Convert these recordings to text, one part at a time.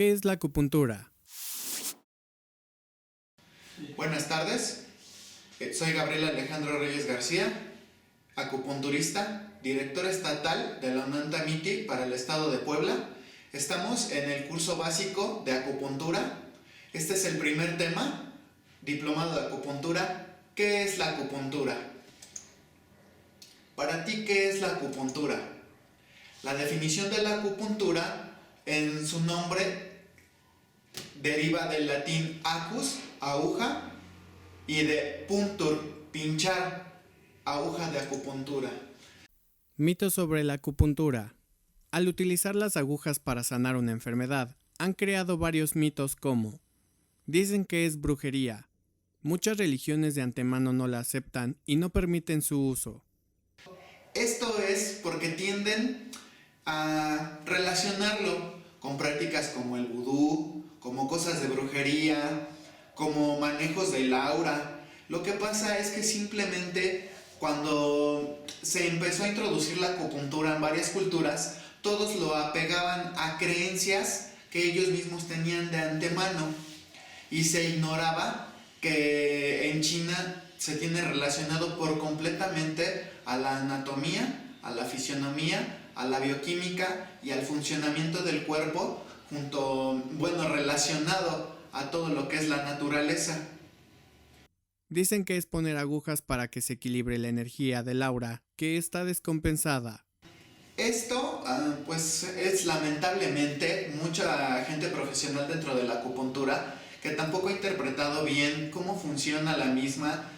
¿Qué es la acupuntura? Buenas tardes, soy Gabriel Alejandro Reyes García, acupunturista, director estatal de la UNAM-TAMITI para el estado de Puebla. Estamos en el curso básico de acupuntura. Este es el primer tema, diplomado de acupuntura. ¿Qué es la acupuntura? Para ti, ¿qué es la acupuntura? La definición de la acupuntura en su nombre deriva del latín acus, aguja, y de puntur, pinchar, aguja de acupuntura. Mitos sobre la acupuntura. Al utilizar las agujas para sanar una enfermedad, han creado varios mitos como: dicen que es brujería. Muchas religiones de antemano no la aceptan y no permiten su uso. Esto es porque tienden a relacionarlo con prácticas como el vudú, como cosas de brujería, como manejos del aura. Lo que pasa es que simplemente cuando se empezó a introducir la acupuntura en varias culturas, todos lo apegaban a creencias que ellos mismos tenían de antemano y se ignoraba que en China se tiene relacionado por completamente a la anatomía, a la fisionomía, a la bioquímica y al funcionamiento del cuerpo, relacionado a todo lo que es la naturaleza. Dicen que es poner agujas para que se equilibre la energía del aura, que está descompensada. Esto, pues es lamentablemente mucha gente profesional dentro de la acupuntura que tampoco ha interpretado bien cómo funciona la misma,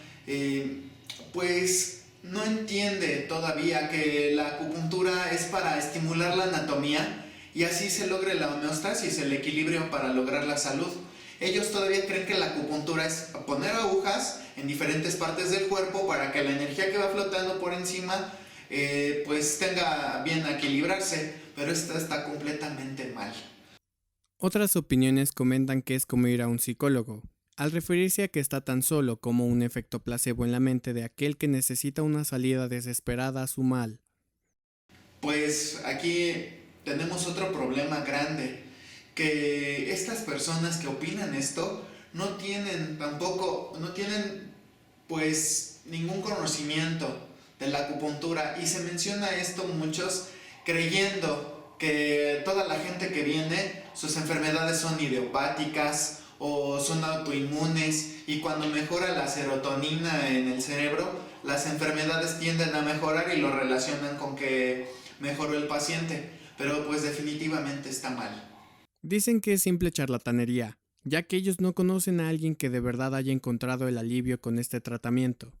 pues no entiende todavía que la acupuntura es para estimular la anatomía y así se logre la homeostasis, el equilibrio para lograr la salud. Ellos todavía creen que la acupuntura es poner agujas en diferentes partes del cuerpo para que la energía que va flotando por encima pues tenga bien a equilibrarse, pero esto está completamente mal. Otras opiniones comentan que es como ir a un psicólogo, al referirse a que está tan solo como un efecto placebo en la mente de aquel que necesita una salida desesperada a su mal. Pues aquí tenemos otro problema grande, que estas personas que opinan esto no tienen pues ningún conocimiento de la acupuntura y se menciona esto muchos creyendo que toda la gente que viene sus enfermedades son idiopáticas o son autoinmunes y cuando mejora la serotonina en el cerebro las enfermedades tienden a mejorar y lo relacionan con que mejoró el paciente, pero pues definitivamente está mal. Dicen que es simple charlatanería, ya que ellos no conocen a alguien que de verdad haya encontrado el alivio con este tratamiento.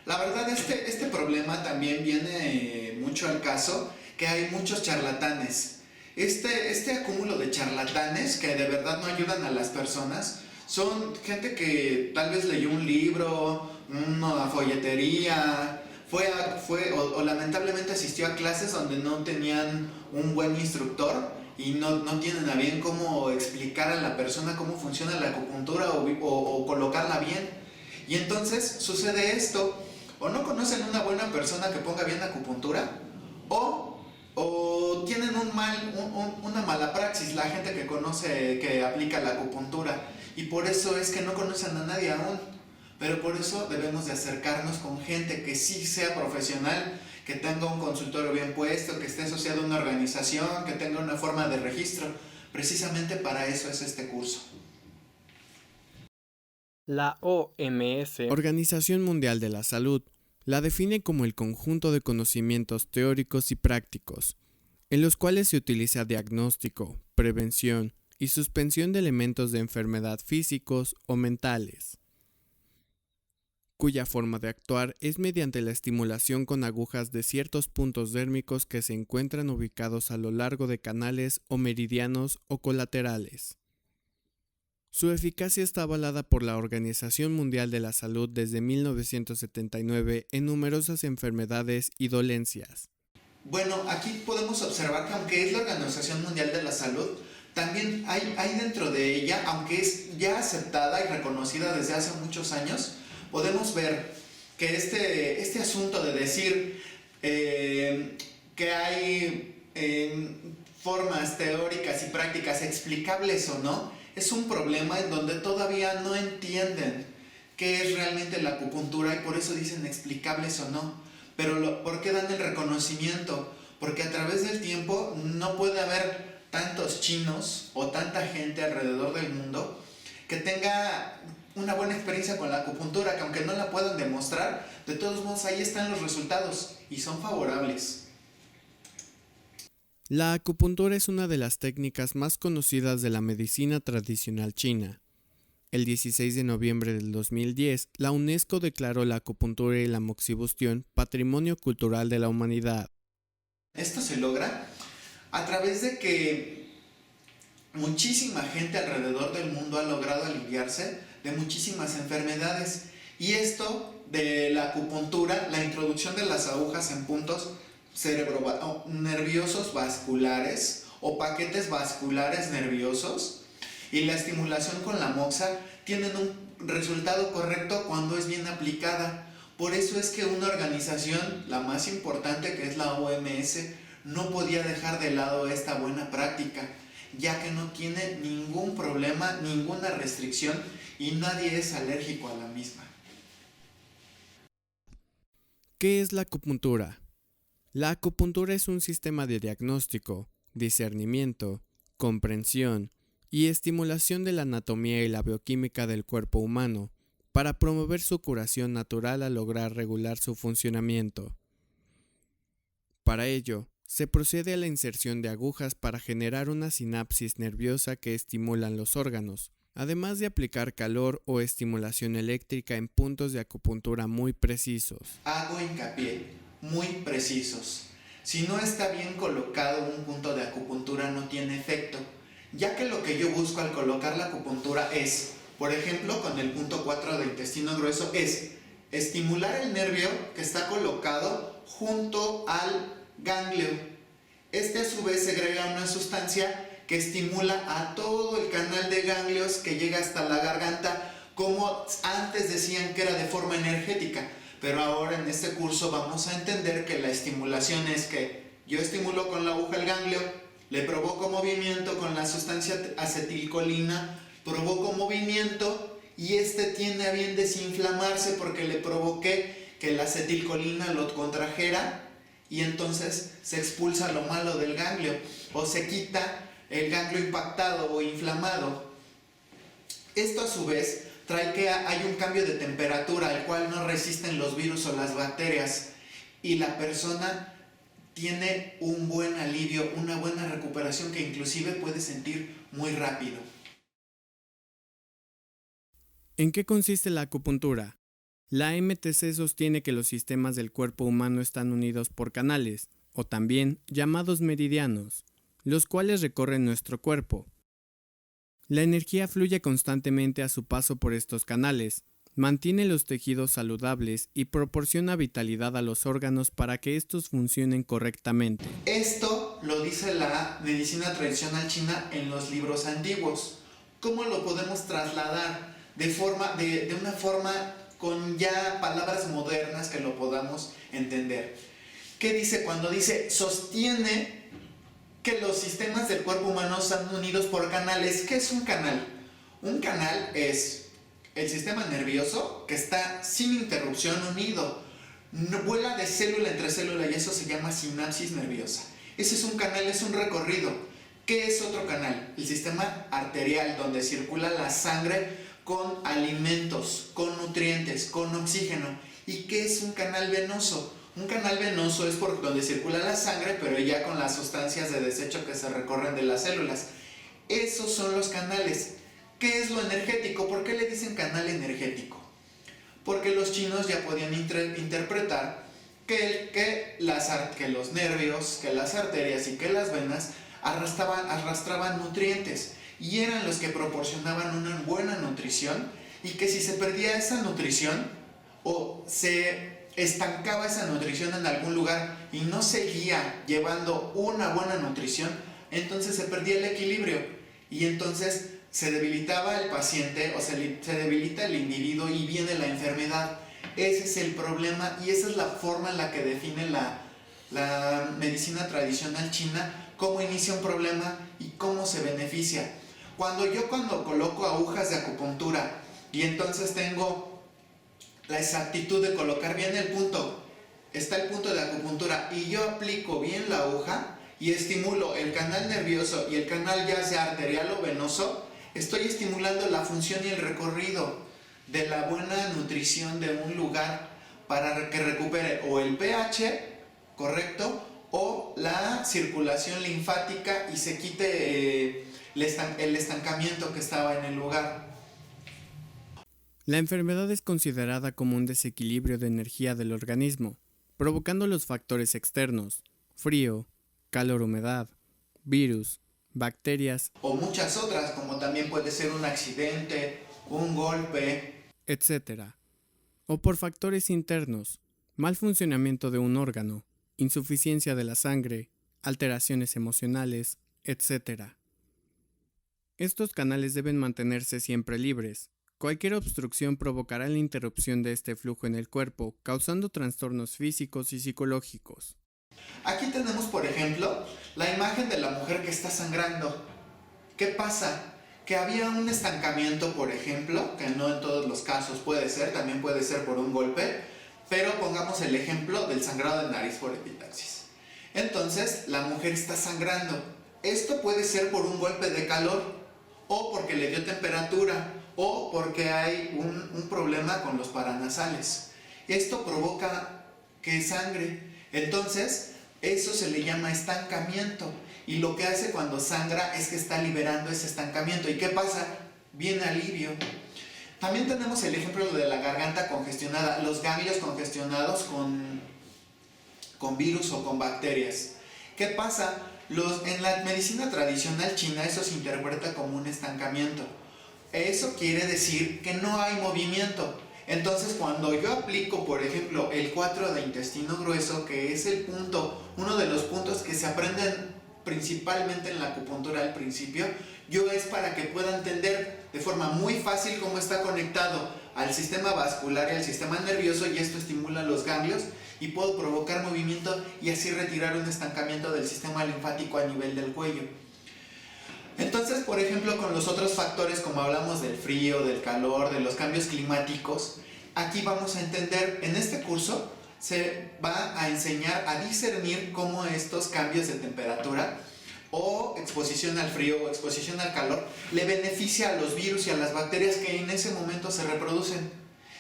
La verdad, este problema también viene mucho al caso, que hay muchos charlatanes. Este acúmulo de charlatanes que de verdad no ayudan a las personas son gente que tal vez leyó un libro, una folletería, o lamentablemente asistió a clases donde no tenían un buen instructor y no tienen a bien cómo explicar a la persona cómo funciona la acupuntura o colocarla bien. Y entonces sucede esto, o no conocen una buena persona que ponga bien acupuntura, o tienen una mala praxis la gente que conoce, que aplica la acupuntura, y por eso es que no conocen a nadie aún. Pero por eso debemos de acercarnos con gente que sí sea profesional, que tenga un consultorio bien puesto, que esté asociado a una organización, que tenga una forma de registro. Precisamente para eso es este curso. La OMS, Organización Mundial de la Salud, la define como el conjunto de conocimientos teóricos y prácticos, en los cuales se utiliza diagnóstico, prevención y suspensión de elementos de enfermedad físicos o mentales, cuya forma de actuar es mediante la estimulación con agujas de ciertos puntos dérmicos que se encuentran ubicados a lo largo de canales o meridianos o colaterales. Su eficacia está avalada por la Organización Mundial de la Salud desde 1979 en numerosas enfermedades y dolencias. Bueno, aquí podemos observar que aunque es la Organización Mundial de la Salud, también hay dentro de ella, aunque es ya aceptada y reconocida desde hace muchos años, podemos ver que este asunto de decir que hay formas teóricas y prácticas explicables o no, es un problema en donde todavía no entienden qué es realmente la acupuntura y por eso dicen explicables o no. Pero ¿por qué dan el reconocimiento? Porque a través del tiempo no puede haber tantos chinos o tanta gente alrededor del mundo que tenga una buena experiencia con la acupuntura, que aunque no la puedan demostrar, de todos modos ahí están los resultados y son favorables. La acupuntura es una de las técnicas más conocidas de la medicina tradicional china. El 16 de noviembre del 2010, la UNESCO declaró la acupuntura y la moxibustión Patrimonio Cultural de la Humanidad. Esto se logra a través de que muchísima gente alrededor del mundo ha logrado aliviarse de muchísimas enfermedades. Y esto de la acupuntura, la introducción de las agujas en puntos nerviosos vasculares o paquetes vasculares nerviosos y la estimulación con la moxa tienen un resultado correcto cuando es bien aplicada. Por eso es que una organización, la más importante, que es la OMS, no podía dejar de lado esta buena práctica, ya que no tiene ningún problema, ninguna restricción y nadie es alérgico a la misma. ¿Qué es la acupuntura? La acupuntura es un sistema de diagnóstico, discernimiento, comprensión y estimulación de la anatomía y la bioquímica del cuerpo humano para promover su curación natural al lograr regular su funcionamiento. Para ello, se procede a la inserción de agujas para generar una sinapsis nerviosa que estimulan los órganos, además de aplicar calor o estimulación eléctrica en puntos de acupuntura muy precisos. Hago hincapié, muy precisos. Si no está bien colocado un punto de acupuntura no tiene efecto, ya que lo que yo busco al colocar la acupuntura es, por ejemplo, con el punto 4 del intestino grueso, es estimular el nervio que está colocado junto al ganglio. Este a su vez segrega una sustancia que estimula a todo el canal de ganglios que llega hasta la garganta, como antes decían que era de forma energética, pero ahora en este curso vamos a entender que la estimulación es que yo estimulo con la aguja el ganglio, le provoco movimiento con la sustancia acetilcolina, provoco movimiento y este tiene a bien desinflamarse porque le provoqué que la acetilcolina lo contrajera y entonces se expulsa lo malo del ganglio o se quita el ganglio impactado o inflamado. Esto a su vez trae que hay un cambio de temperatura al cual no resisten los virus o las bacterias y la persona tiene un buen alivio, una buena recuperación que inclusive puede sentir muy rápido. ¿En qué consiste la acupuntura? La MTC sostiene que los sistemas del cuerpo humano están unidos por canales, o también llamados meridianos, los cuales recorren nuestro cuerpo. La energía fluye constantemente a su paso por estos canales, mantiene los tejidos saludables y proporciona vitalidad a los órganos para que estos funcionen correctamente. Esto lo dice la medicina tradicional china en los libros antiguos. ¿Cómo lo podemos trasladar de una forma con ya palabras modernas que lo podamos entender? ¿Qué dice cuando dice sostiene que los sistemas del cuerpo humano están unidos por canales? ¿Qué es un canal? Un canal es el sistema nervioso que está sin interrupción unido. No vuela de célula entre célula y eso se llama sinapsis nerviosa. Ese es un canal, es un recorrido. ¿Qué es otro canal? El sistema arterial, donde circula la sangre con alimentos, con nutrientes, con oxígeno. ¿Y qué es un canal venoso? Un canal venoso es por donde circula la sangre, pero ya con las sustancias de desecho que se recorren de las células. Esos son los canales. ¿Qué es lo energético? ¿Por qué le dicen canal energético? Porque los chinos ya podían interpretar que los nervios, que las arterias y que las venas arrastraban nutrientes y eran los que proporcionaban una buena nutrición y que si se perdía esa nutrición o se estancaba esa nutrición en algún lugar y no seguía llevando una buena nutrición, entonces se perdía el equilibrio y entonces se debilitaba el paciente o se debilita el individuo y viene la enfermedad. Ese es el problema y esa es la forma en la que define la medicina tradicional china cómo inicia un problema y cómo se beneficia. Cuando coloco agujas de acupuntura y entonces tengo la exactitud de colocar bien el punto, está el punto de acupuntura y yo aplico bien la aguja y estimulo el canal nervioso y el canal ya sea arterial o venoso, estoy estimulando la función y el recorrido de la buena nutrición de un lugar para que recupere o el pH correcto o la circulación linfática y se quite el estancamiento que estaba en el lugar. La enfermedad es considerada como un desequilibrio de energía del organismo, provocando los factores externos, frío, calor, humedad, virus, bacterias, O muchas otras, como también puede ser un accidente, un golpe, etc. O por factores internos, mal funcionamiento de un órgano, insuficiencia de la sangre, alteraciones emocionales, etc. Estos canales deben mantenerse siempre libres. Cualquier obstrucción provocará la interrupción de este flujo en el cuerpo, causando trastornos físicos y psicológicos. Aquí tenemos, por ejemplo, la imagen de la mujer que está sangrando. ¿Qué pasa? Que había un estancamiento, por ejemplo, que no en todos los casos puede ser, también puede ser por un golpe, pero pongamos el ejemplo del sangrado de nariz por epitaxis. Entonces, la mujer está sangrando. Esto puede ser por un golpe de calor, o porque le dio temperatura, o porque hay un problema con los paranasales. Esto provoca que sangre. Entonces, eso se le llama estancamiento. Y lo que hace cuando sangra es que está liberando ese estancamiento. ¿Y qué pasa? Viene alivio. También tenemos el ejemplo de la garganta congestionada, los ganglios congestionados con virus o con bacterias. ¿Qué pasa? En la medicina tradicional china eso se interpreta como un estancamiento. Eso quiere decir que no hay movimiento. Entonces, cuando yo aplico, por ejemplo, el 4 de intestino grueso, que es el punto, uno de los puntos que se aprenden principalmente en la acupuntura al principio, yo es para que pueda entender de forma muy fácil cómo está conectado al sistema vascular y al sistema nervioso, y esto estimula los ganglios y puedo provocar movimiento y así retirar un estancamiento del sistema linfático a nivel del cuello. Entonces, por ejemplo, con los otros factores, como hablamos del frío, del calor, de los cambios climáticos, aquí vamos a entender, en este curso se va a enseñar a discernir cómo estos cambios de temperatura o exposición al frío o exposición al calor le beneficia a los virus y a las bacterias que en ese momento se reproducen.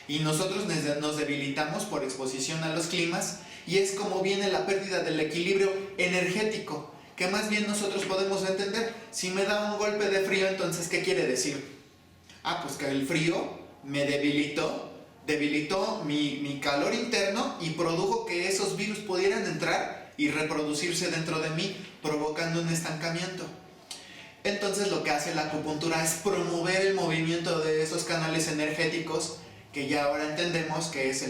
Y nosotros nos debilitamos por exposición a los climas, y es como viene la pérdida del equilibrio energético, que más bien nosotros podemos entender. Si me da un golpe de frío, entonces ¿qué quiere decir? Pues que el frío me debilitó mi calor interno y produjo que esos virus pudieran entrar y reproducirse dentro de mí, provocando un estancamiento. Entonces lo que hace la acupuntura es promover el movimiento de esos canales energéticos, que ya ahora entendemos que es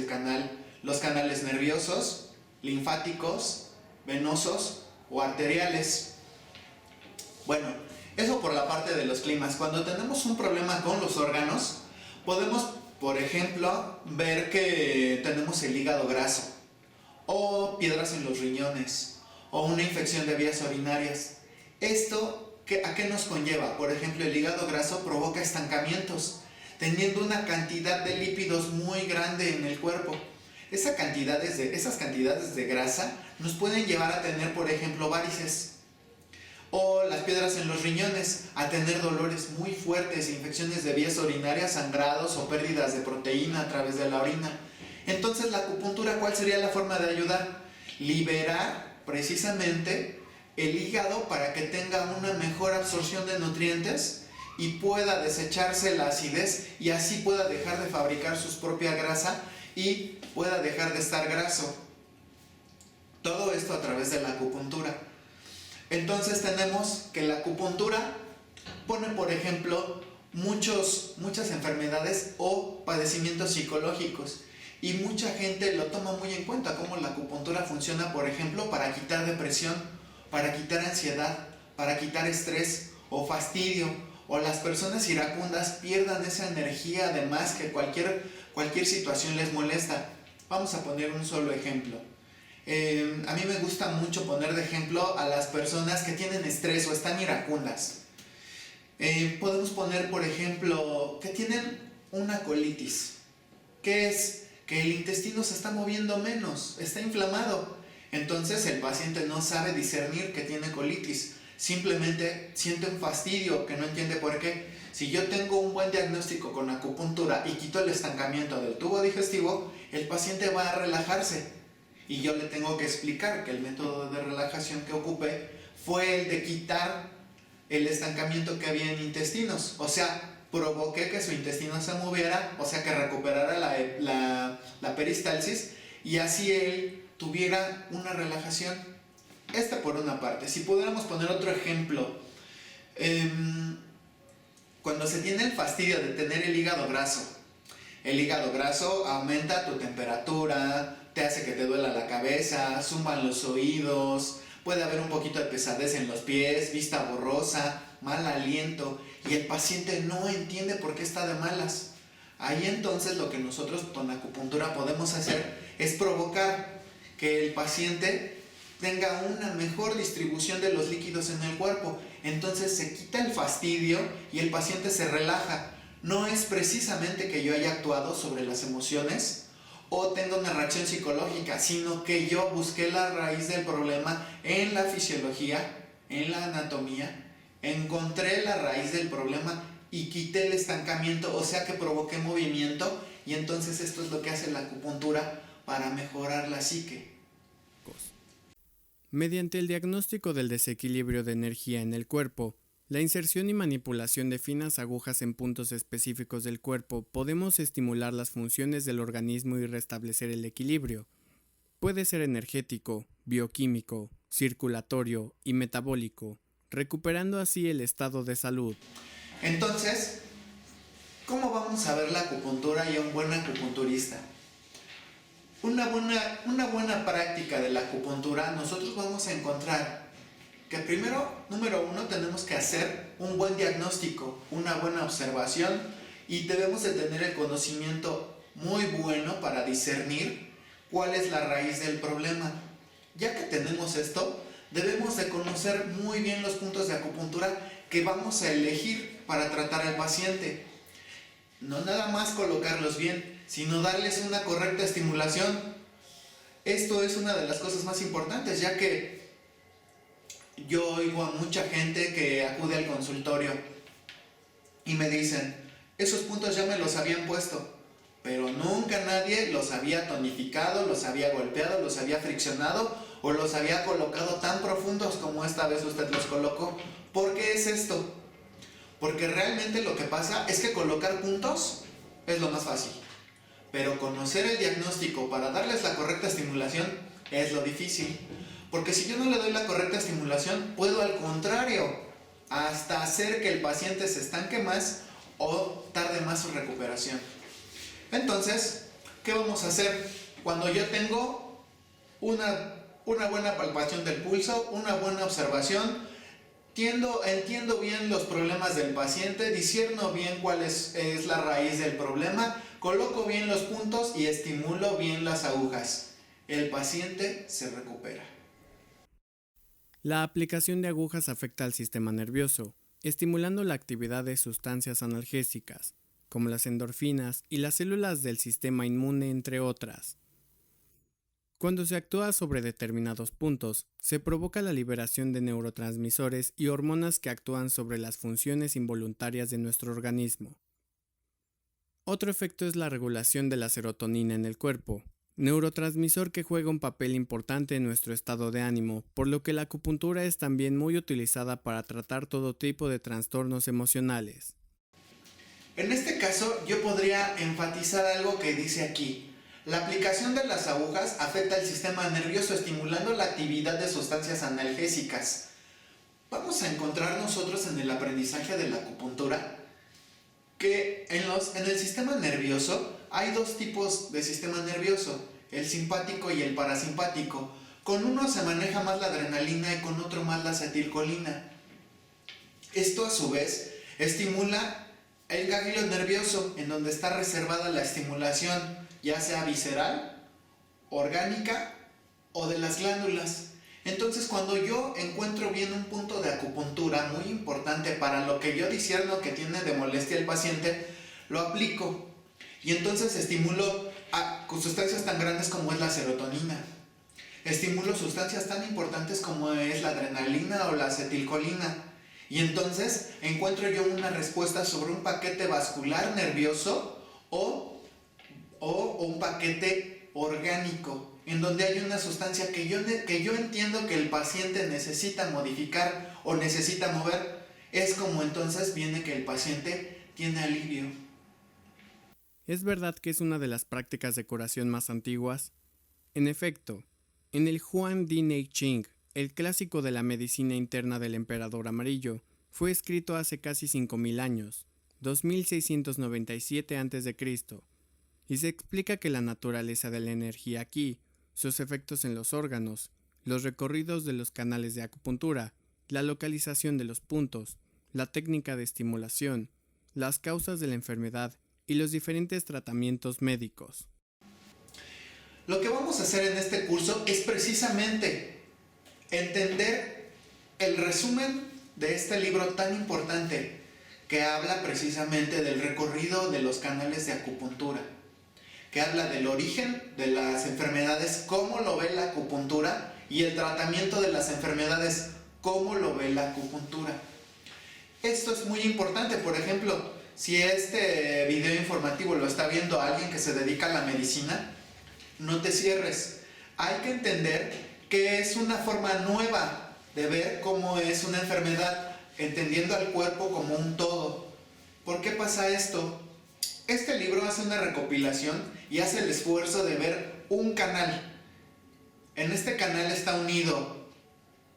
los canales nerviosos, linfáticos, venosos o arteriales. Bueno, eso por la parte de los climas. Cuando tenemos un problema con los órganos, podemos, por ejemplo, ver que tenemos el hígado graso, o piedras en los riñones, o una infección de vías urinarias. ¿Esto a qué nos conlleva? Por ejemplo, el hígado graso provoca estancamientos, teniendo una cantidad de lípidos muy grande en el cuerpo. Esas cantidades de grasa nos pueden llevar a tener, por ejemplo, varices. O las piedras en los riñones, a tener dolores muy fuertes, infecciones de vías urinarias, sangrados o pérdidas de proteína a través de la orina. Entonces, la acupuntura, ¿cuál sería la forma de ayudar? Liberar precisamente el hígado para que tenga una mejor absorción de nutrientes y pueda desecharse la acidez, y así pueda dejar de fabricar su propia grasa y pueda dejar de estar graso. Todo esto a través de la acupuntura. Entonces tenemos que la acupuntura pone, por ejemplo, muchas enfermedades o padecimientos psicológicos, y mucha gente lo toma muy en cuenta, como la acupuntura funciona, por ejemplo, para quitar depresión, para quitar ansiedad, para quitar estrés o fastidio, o las personas iracundas pierdan esa energía, además que cualquier situación les molesta. Vamos a poner un solo ejemplo. A mí me gusta mucho poner de ejemplo a las personas que tienen estrés o están iracundas. Podemos poner, por ejemplo, que tienen una colitis. ¿Qué es? Que el intestino se está moviendo menos, está inflamado. Entonces el paciente no sabe discernir que tiene colitis. Simplemente siente un fastidio que no entiende por qué. Si yo tengo un buen diagnóstico con acupuntura y quito el estancamiento del tubo digestivo, el paciente va a relajarse. Y yo le tengo que explicar que el método de relajación que ocupé fue el de quitar el estancamiento que había en intestinos. O sea, provoqué que su intestino se moviera, o sea, que recuperara la peristalsis y así él tuviera una relajación. Esta por una parte. Si pudiéramos poner otro ejemplo, cuando se tiene el fastidio de tener el hígado graso aumenta tu temperatura, te hace que te duela la cabeza, zumban los oídos, puede haber un poquito de pesadez en los pies, vista borrosa, mal aliento, y el paciente no entiende por qué está de malas. Ahí entonces lo que nosotros con acupuntura podemos hacer es provocar que el paciente tenga una mejor distribución de los líquidos en el cuerpo. Entonces se quita el fastidio y el paciente se relaja. No es precisamente que yo haya actuado sobre las emociones o tenga una reacción psicológica, sino que yo busqué la raíz del problema en la fisiología, en la anatomía, encontré la raíz del problema y quité el estancamiento, o sea que provoqué movimiento, y entonces esto es lo que hace la acupuntura para mejorar la psique. Mediante el diagnóstico del desequilibrio de energía en el cuerpo, la inserción y manipulación de finas agujas en puntos específicos del cuerpo, podemos estimular las funciones del organismo y restablecer el equilibrio. Puede ser energético, bioquímico, circulatorio y metabólico, recuperando así el estado de salud. Entonces, ¿cómo vamos a ver la acupuntura y a un buen acupunturista? Una buena práctica de la acupuntura, nosotros vamos a encontrar que primero, número uno, tenemos que hacer un buen diagnóstico, una buena observación, y debemos de tener el conocimiento muy bueno para discernir cuál es la raíz del problema. Ya que tenemos esto, debemos de conocer muy bien los puntos de acupuntura que vamos a elegir para tratar al paciente. No nada más colocarlos bien, sino darles una correcta estimulación. Esto es una de las cosas más importantes, ya que yo oigo a mucha gente que acude al consultorio y me dicen, esos puntos ya me los habían puesto, pero nunca nadie los había tonificado, los había golpeado, los había friccionado o los había colocado tan profundos como esta vez usted los colocó. ¿Por qué es esto? Porque realmente lo que pasa es que colocar puntos es lo más fácil, pero conocer el diagnóstico para darles la correcta estimulación es lo difícil. Porque si yo no le doy la correcta estimulación, puedo al contrario, hasta hacer que el paciente se estanque más o tarde más su recuperación. Entonces, ¿qué vamos a hacer? Cuando yo tengo una buena palpación del pulso, una buena observación, entiendo bien los problemas del paciente, discierno bien cuál es la raíz del problema, coloco bien los puntos y estimulo bien las agujas. El paciente se recupera. La aplicación de agujas afecta al sistema nervioso, estimulando la actividad de sustancias analgésicas, como las endorfinas y las células del sistema inmune, entre otras. Cuando se actúa sobre determinados puntos, se provoca la liberación de neurotransmisores y hormonas que actúan sobre las funciones involuntarias de nuestro organismo. Otro efecto es la regulación de la serotonina en el cuerpo, neurotransmisor que juega un papel importante en nuestro estado de ánimo, por lo que la acupuntura es también muy utilizada para tratar todo tipo de trastornos emocionales. En este caso, yo podría enfatizar algo que dice aquí. La aplicación de las agujas afecta el sistema nervioso, estimulando la actividad de sustancias analgésicas. Vamos a encontrar nosotros en el aprendizaje de la acupuntura que en el sistema nervioso hay dos tipos de sistema nervioso, el simpático y el parasimpático. Con uno se maneja más la adrenalina y con otro más la acetilcolina. Esto a su vez estimula el ganglio nervioso, en donde está reservada la estimulación, ya sea visceral, orgánica o de las glándulas. Entonces, cuando yo encuentro bien un punto de acupuntura muy importante para lo que yo discierno que tiene de molestia el paciente, lo aplico. Y entonces estimulo con sustancias tan grandes como es la serotonina. Estimulo sustancias tan importantes como es la adrenalina o la acetilcolina. Y entonces encuentro yo una respuesta sobre un paquete vascular nervioso o un paquete orgánico, en donde hay una sustancia que yo entiendo que el paciente necesita modificar o necesita mover. Es como entonces viene que el paciente tiene alivio. ¿Es verdad que es una de las prácticas de curación más antiguas? En efecto, en el Huang Di Nei Ching, el clásico de la medicina interna del emperador amarillo, fue escrito hace casi 5000 años, 2697 a.C., y se explica que la naturaleza de la energía aquí, sus efectos en los órganos, los recorridos de los canales de acupuntura, la localización de los puntos, la técnica de estimulación, las causas de la enfermedad y los diferentes tratamientos médicos. Lo que vamos a hacer en este curso es precisamente entender el resumen de este libro tan importante que habla precisamente del recorrido de los canales de acupuntura, que habla del origen de las enfermedades, cómo lo ve la acupuntura, y el tratamiento de las enfermedades, cómo lo ve la acupuntura. Esto es muy importante. Por ejemplo, si este video informativo lo está viendo alguien que se dedica a la medicina, no te cierres. Hay que entender que es una forma nueva de ver cómo es una enfermedad, entendiendo al cuerpo como un todo. ¿Por qué pasa esto? Este libro hace una recopilación y hace el esfuerzo de ver un canal. En este canal está unido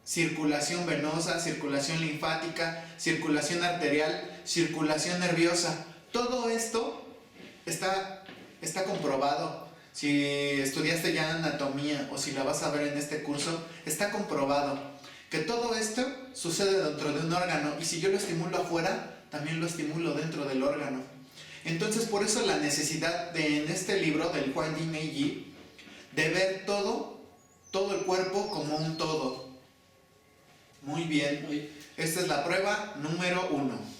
circulación venosa, circulación linfática, circulación arterial, circulación nerviosa. Todo esto está comprobado. Si estudiaste ya anatomía o si la vas a ver en este curso, está comprobado que todo esto sucede dentro de un órgano, y si yo lo estimulo afuera, también lo estimulo dentro del órgano. Entonces, por eso la necesidad de, en este libro del Huang Di Nei Yi, de ver todo el cuerpo como un todo. Muy bien, esta es la prueba número 1.